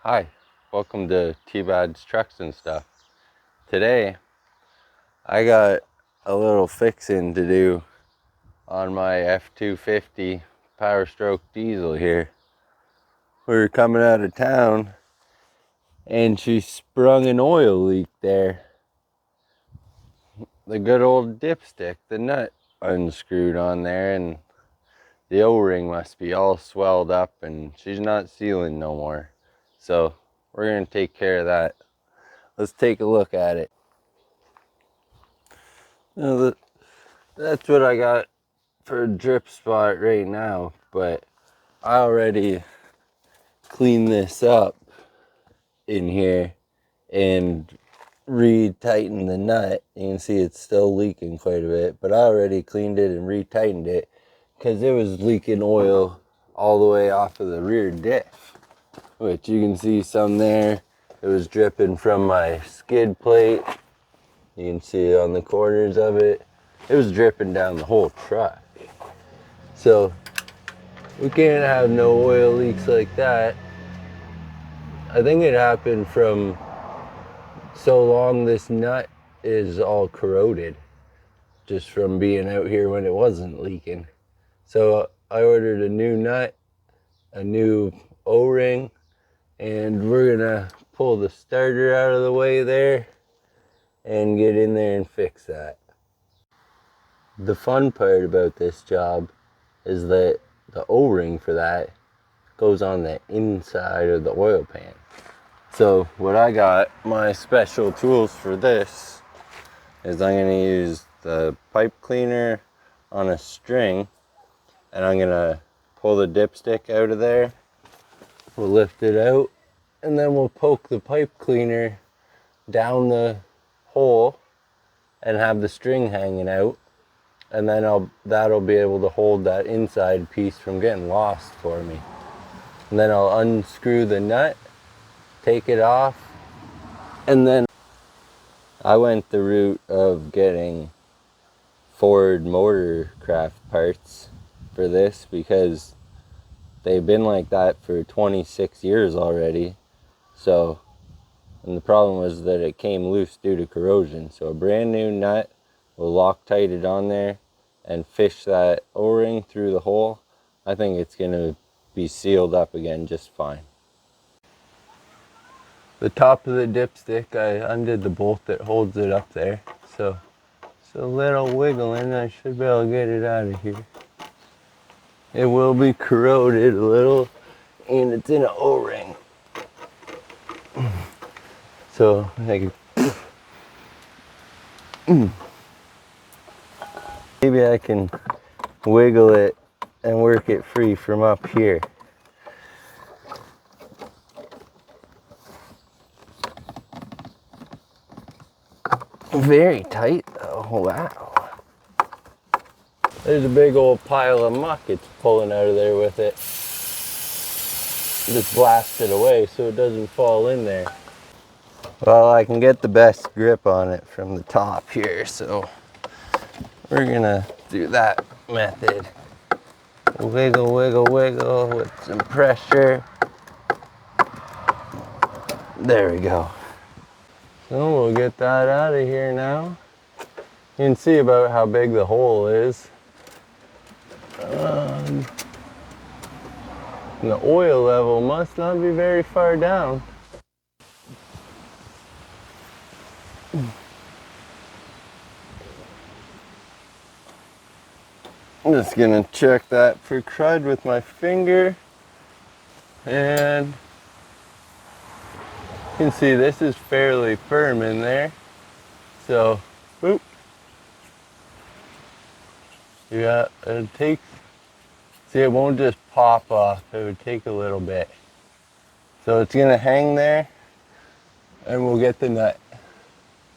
Hi, welcome to T-Bad's Trucks and Stuff. Today, I got a little fixing to do on my f250 Powerstroke diesel here. We were coming out of town and she sprung an oil leak there. The good old dipstick, the nut unscrewed on there, and the O-ring must be all swelled up and she's not sealing no more. So we're gonna take care of that. Let's take a look at it. That's what I got for a drip spot right now, but I already cleaned this up in here and retightened the nut. You can see it's still leaking quite a bit, but I already cleaned it and retightened it because it was leaking oil all the way off of the rear diff, which you can see some there. It was dripping from my skid plate. You can see on the corners of it. It was dripping down the whole truck. So we can't have no oil leaks like that. I think it happened from so long this nut is all corroded just from being out here when it wasn't leaking. So I ordered a new nut, a new O-ring, and we're gonna pull the starter out of the way there and get in there and fix that. The fun part about this job is that the O-ring for that goes on the inside of the oil pan. So what I got, my special tools for this, is I'm gonna use the pipe cleaner on a string, and I'm gonna pull the dipstick out of there. We'll lift it out, and then we'll poke the pipe cleaner down the hole and have the string hanging out. And then that'll be able to hold that inside piece from getting lost for me. And then I'll unscrew the nut, take it off, and then I went the route of getting Ford Motorcraft parts for this because they've been like that for 26 years already. So, and the problem was that it came loose due to corrosion. So a brand new nut will Loctite it on there and fish that O-ring through the hole. I think it's gonna be sealed up again just fine. The top of the dipstick, I undid the bolt that holds it up there. So it's a little wiggling. I should be able to get it out of here. It will be corroded a little, and it's in an O-ring. So I can maybe I can wiggle it and work it free from up here. Very tight though, wow. There's a big old pile of muck it's pulling out of there with it. Just blast it away so it doesn't fall in there. Well, I can get the best grip on it from the top here, so we're gonna do that method. Wiggle, wiggle, wiggle with some pressure. There we go. So we'll get that out of here now. You can see about how big the hole is. The oil level must not be very far down. I'm just gonna check that for crud with my finger, and you can see this is fairly firm in there. So, boop. Yeah, it takes, see, it won't just pop off, it would take a little bit. So it's gonna hang there, and we'll get the nut.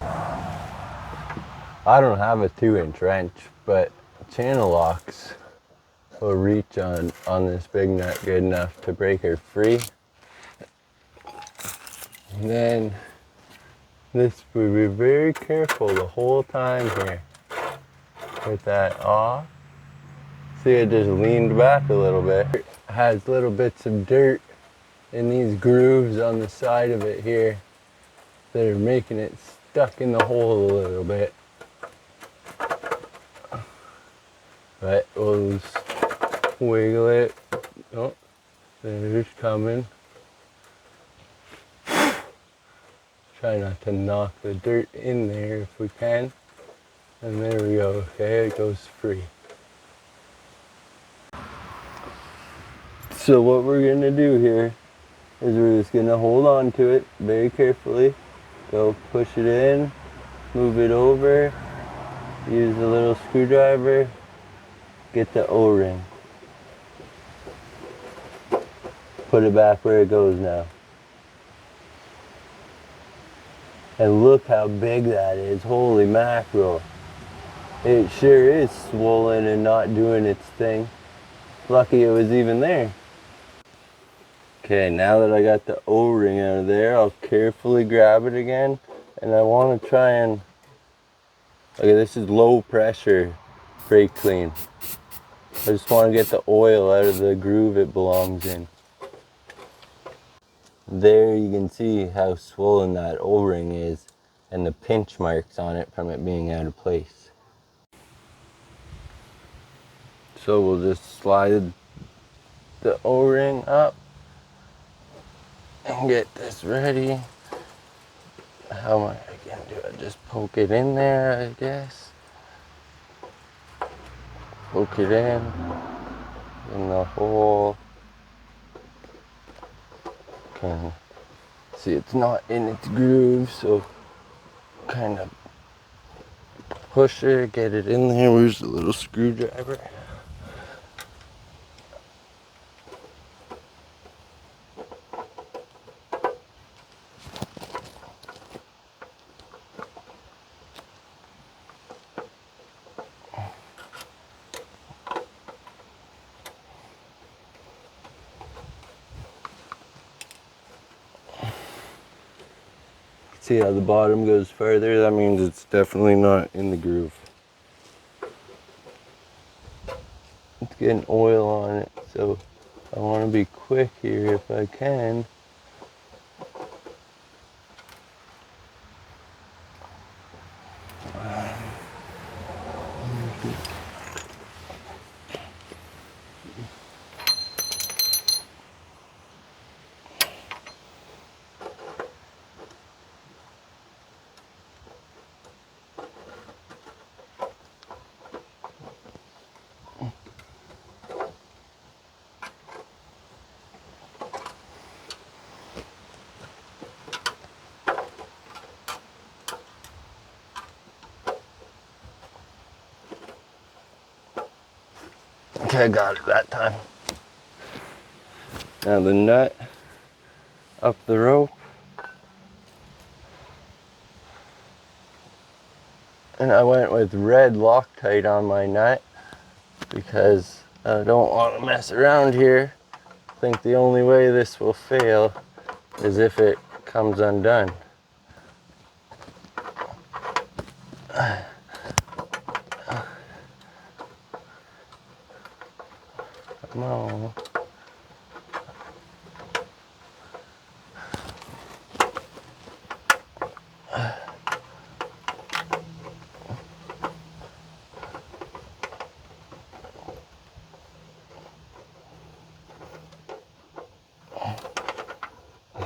I don't have a 2-inch wrench, but channel locks will reach on this big nut good enough to break her free. And then this, we be very careful the whole time here. Get that off. See, it just leaned back a little bit. It has little bits of dirt in these grooves on the side of it here that are making it stuck in the hole a little bit. But we'll just wiggle it. Oh, there's coming. Try not to knock the dirt in there if we can. And there we go, okay, it goes free. So what we're gonna do here is we're just gonna hold on to it very carefully. Go push it in, move it over, use a little screwdriver, get the O-ring. Put it back where it goes now. And look how big that is, holy mackerel. It sure is swollen and not doing its thing. Lucky it was even there. Okay, now that I got the O-ring out of there, I'll carefully grab it again. And I want to try and, okay, this is low pressure brake clean. I just want to get the oil out of the groove it belongs in. There you can see how swollen that O-ring is and the pinch marks on it from it being out of place. So we'll just slide the O-ring up and get this ready. How am I gonna do it? Just poke it in there, I guess. Poke it in the hole. Okay. See, it's not in its groove, so kind of push it, get it in there. Where's the little screwdriver? See how the bottom goes further? That means it's definitely not in the groove. It's getting oil on it, so I want to be quick here if I can. Okay, I got it that time. Now the nut up the rope. And I went with red Loctite on my nut because I don't want to mess around here. I think the only way this will fail is if it comes undone. Come on.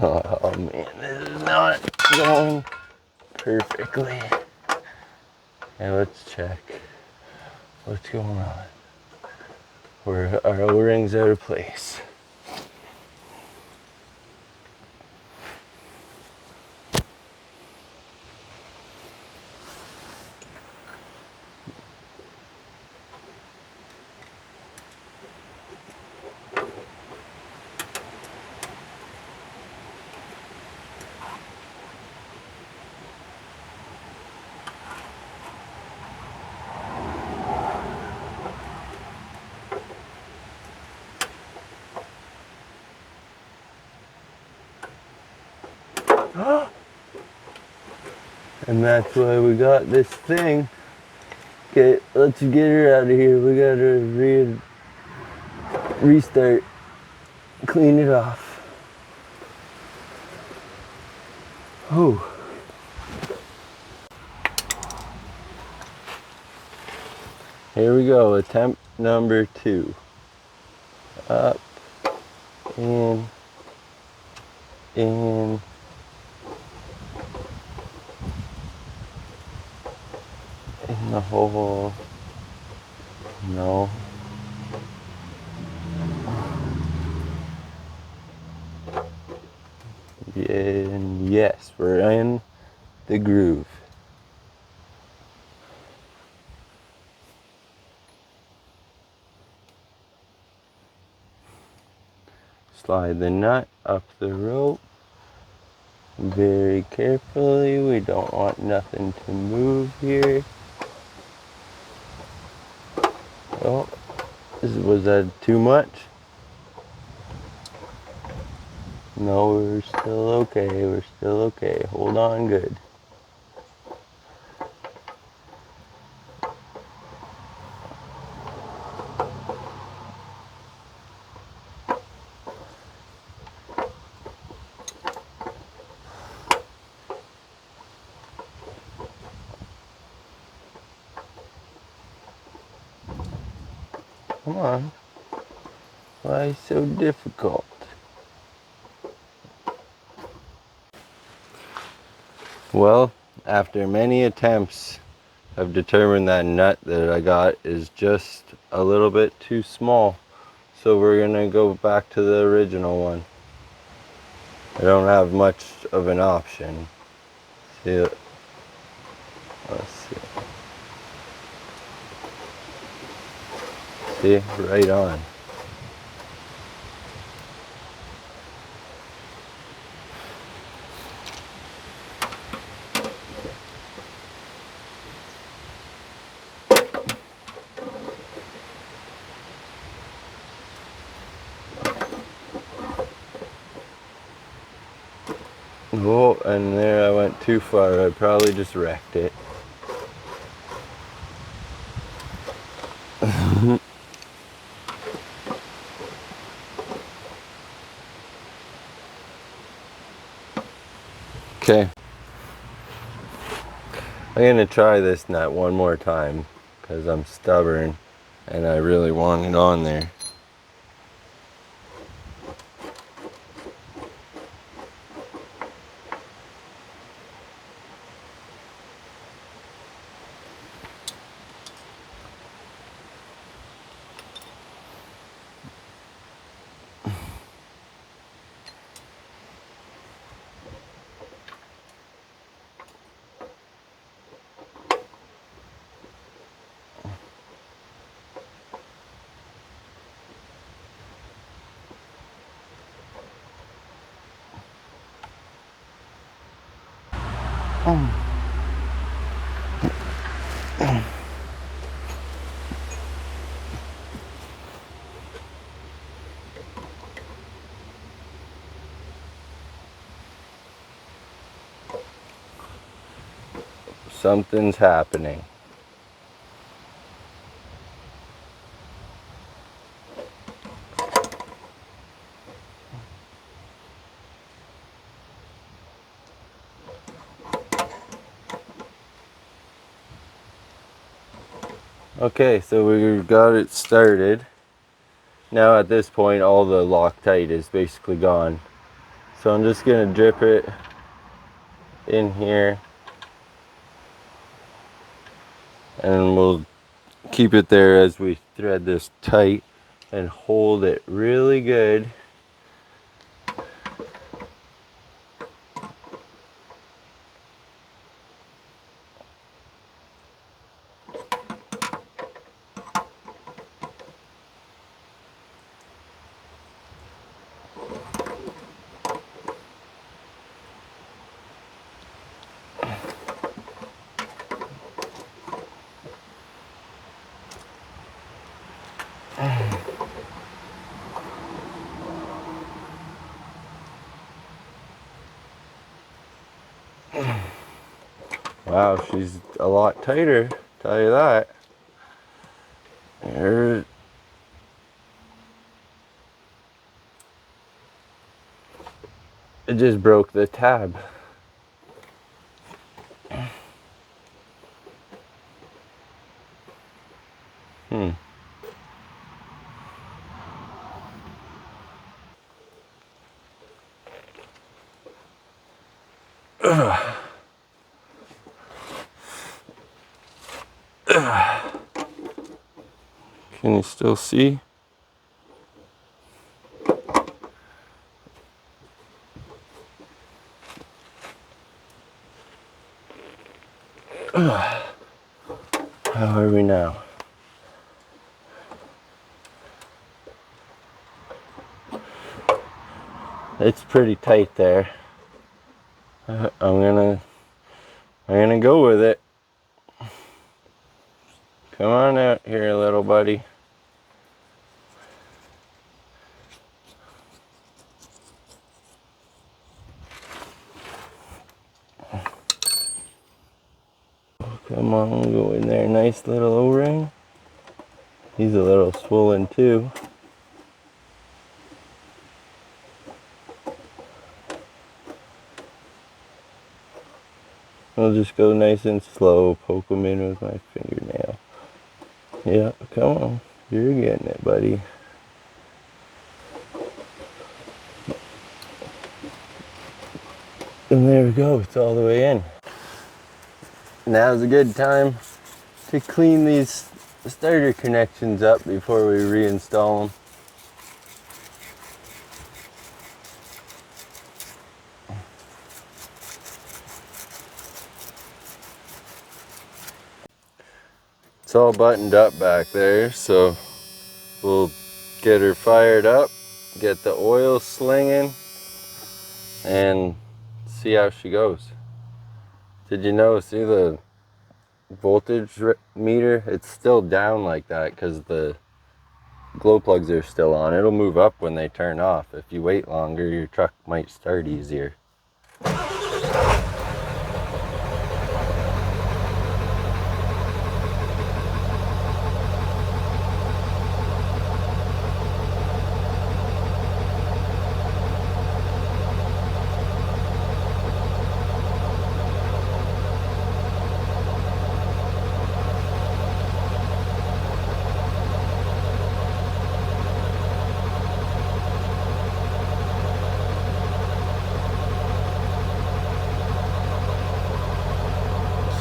Oh man, this is not going perfectly. Okay, let's check what's going on. Where our O-ring's out of place. And that's why we got this thing. Okay, let's get her out of here. We gotta restart, clean it off. Whew. Here we go, attempt number 2. Up, in, in, in the hole. No. And yes, we're in the groove. Slide the nut up the rope very carefully. We don't want nothing to move here. Oh, was that too much? No, we're still okay. We're still okay. Hold on good. Come on. Why so difficult? Well, after many attempts, I've determined that nut that I got is just a little bit too small. So we're gonna go back to the original one. I don't have much of an option. See, let's see. See, right on. Oh, and there I went too far. I probably just wrecked it. Okay. I'm gonna try this nut one more time because I'm stubborn and I really want it on there. Something's happening. Okay, so we got it started. Now at this point all the Loctite is basically gone. So I'm just gonna drip it in here and we'll keep it there as we thread this tight and hold it really good. Wow, she's a lot tighter, tell you that. There. It just broke the tab. Can you still see? How are we now? It's pretty tight there. I'm gonna go with it. Come on out here, little buddy. Come on, go in there. Nice little O-ring. He's a little swollen too. I'll just go nice and slow, poke him in with my fingernail. Yeah, come on. You're getting it, buddy. And there we go, it's all the way in. Now's a good time to clean these starter connections up before we reinstall them. It's all buttoned up back there, so we'll get her fired up, get the oil slinging, and see how she goes. Did you know, see the voltage meter? It's still down like that because the glow plugs are still on. It'll move up when they turn off. If you wait longer, your truck might start easier.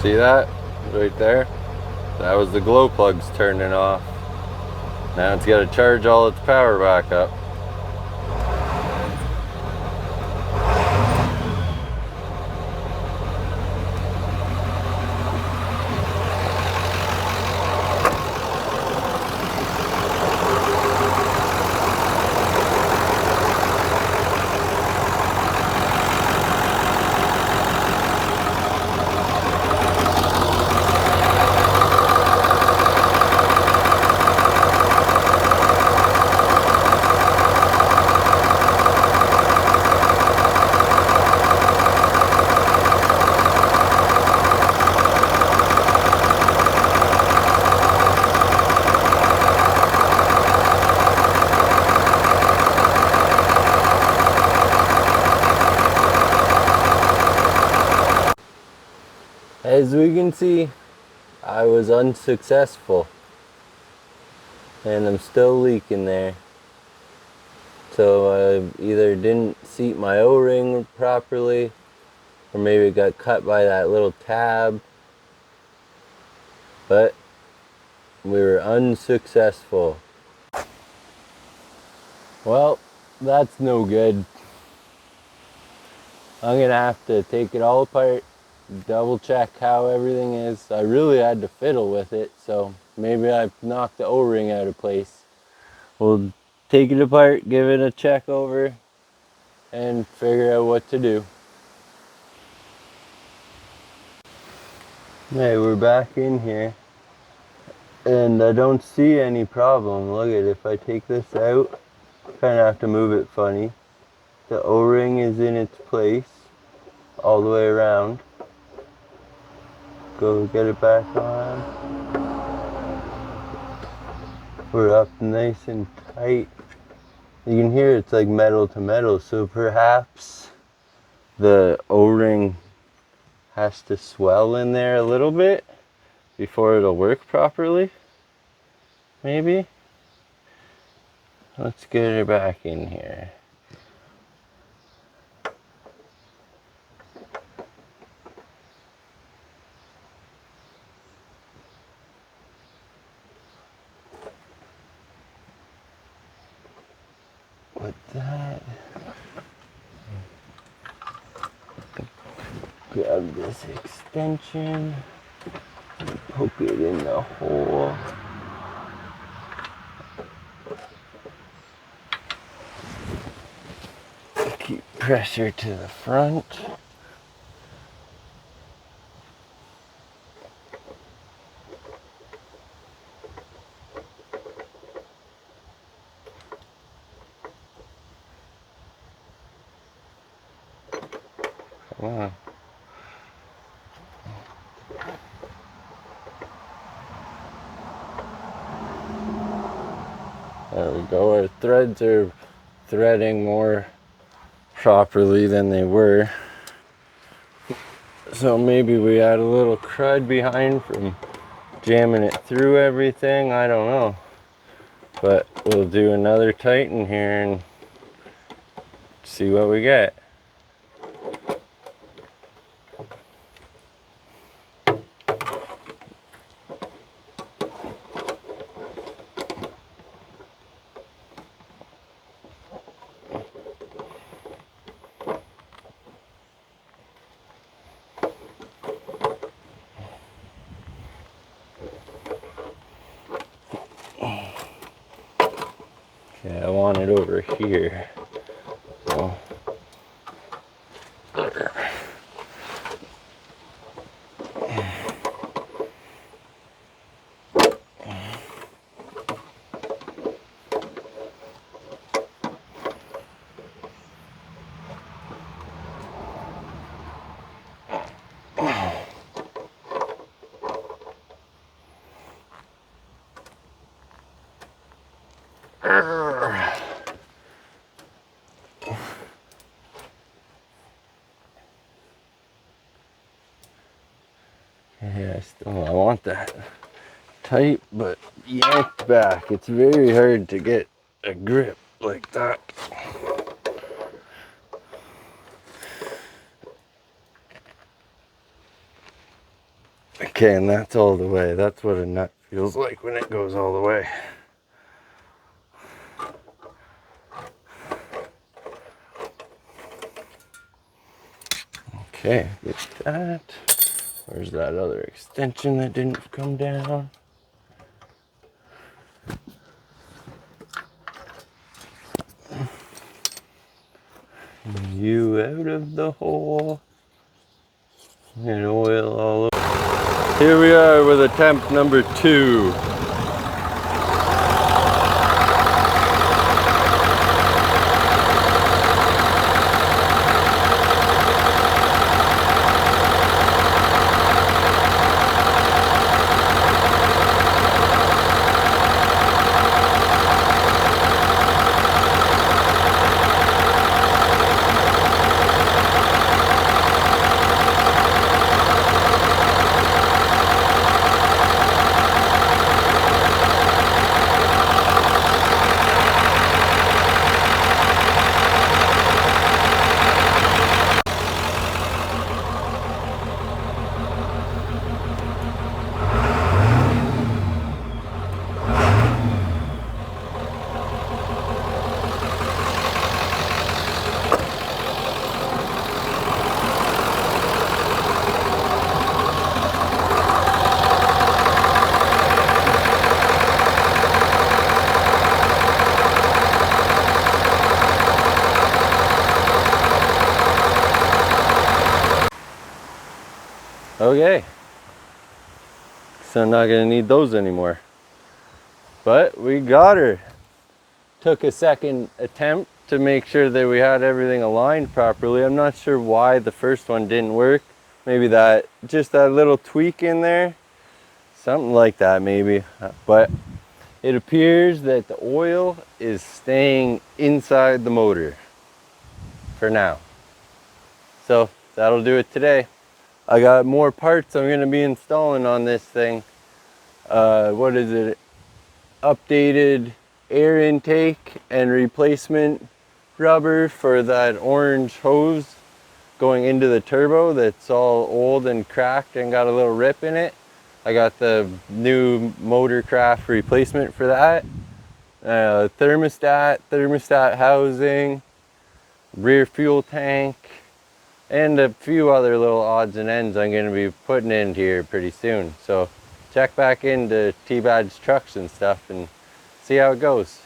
See that right there? That was the glow plugs turning off. Now it's got to charge all its power back up. As we can see, I was unsuccessful and I'm still leaking there. So I either didn't seat my O-ring properly, or maybe it got cut by that little tab, but we were unsuccessful. Well, that's no good. I'm gonna have to take it all apart, double check how everything is. I really had to fiddle with it, so maybe I knocked the O-ring out of place. We'll take it apart, give it a check over, and figure out what to do. Hey, we're back in here, and I don't see any problem. Look at, if I take this out, kind of have to move it funny. The O-ring is in its place all the way around. Go get it back on. We're up nice and tight. You can hear it's like metal to metal, so perhaps the O-ring has to swell in there a little bit before it'll work properly. Maybe. Let's get her back in here. put that. Grab this extension, poke it in the hole. Keep pressure to the front. Come on. There we go. Our threads are threading more properly than they were. So maybe we had a little crud behind from jamming it through everything. I don't know. But we'll do another tighten here and see what we get. Okay, I want it over here. So there. Yeah, I want that tight, but yanked back. It's very hard to get a grip like that. Okay, and that's all the way. That's what a nut feels like when it goes all the way. Okay, get that. Where's that other extension that didn't come down? You out of the hole. And oil all over. Here we are with attempt number 2. Okay, so I'm not gonna need those anymore. But we got her. Took a second attempt to make sure that we had everything aligned properly. I'm not sure why the first one didn't work. Maybe just that little tweak in there. Something like that maybe. But it appears that the oil is staying inside the motor for now. So that'll do it today. I got more parts I'm going to be installing on this thing. What is it? Updated air intake and replacement rubber for that orange hose going into the turbo that's all old and cracked and got a little rip in it. I got the new Motorcraft replacement for that. thermostat housing, rear fuel tank, and a few other little odds and ends I'm going to be putting in here pretty soon. So check back into T-Bad's trucks and stuff and see how it goes.